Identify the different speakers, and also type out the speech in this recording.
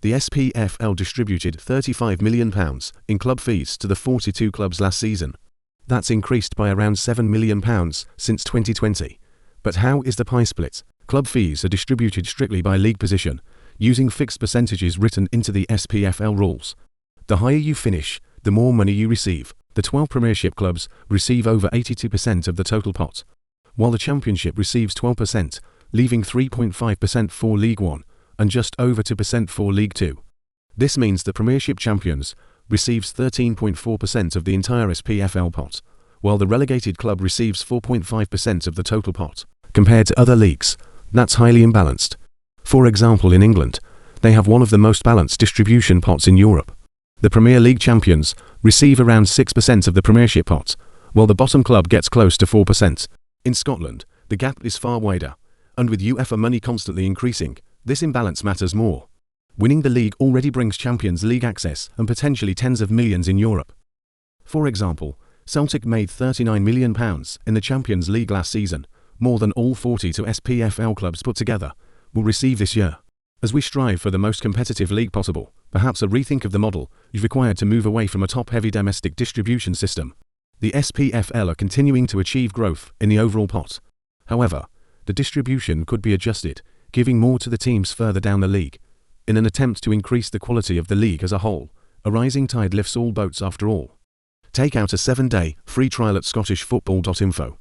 Speaker 1: The SPFL distributed £35 million in club fees to the 42 clubs last season. That's increased by around £7 million since 2020. But how is the pie split? Club fees are distributed strictly by league position, using fixed percentages written into the SPFL rules. The higher you finish, the more money you receive. The 12 Premiership clubs receive over 82% of the total pot, while the Championship receives 12%, leaving 3.5% for League One and just over 2% for League Two. This means the Premiership champions receives 13.4% of the entire SPFL pot, while the relegated club receives 4.5% of the total pot. Compared to other leagues, that's highly imbalanced. For example, in England, they have one of the most balanced distribution pots in Europe. The Premier League champions receive around 6% of the Premiership pot, while the bottom club gets close to 4%. In Scotland, the gap is far wider, and with UEFA money constantly increasing, this imbalance matters more. Winning the league already brings Champions League access and potentially tens of millions in Europe. For example, Celtic made £39 million in the Champions League last season, more than all 42 SPFL clubs put together will receive this year. As we strive for the most competitive league possible, perhaps a rethink of the model is required to move away from a top-heavy domestic distribution system. The SPFL are continuing to achieve growth in the overall pot. However, the distribution could be adjusted, giving more to the teams further down the league. In an attempt to increase the quality of the league as a whole, a rising tide lifts all boats after all. Take out a 7-day free trial at scottishfootball.info.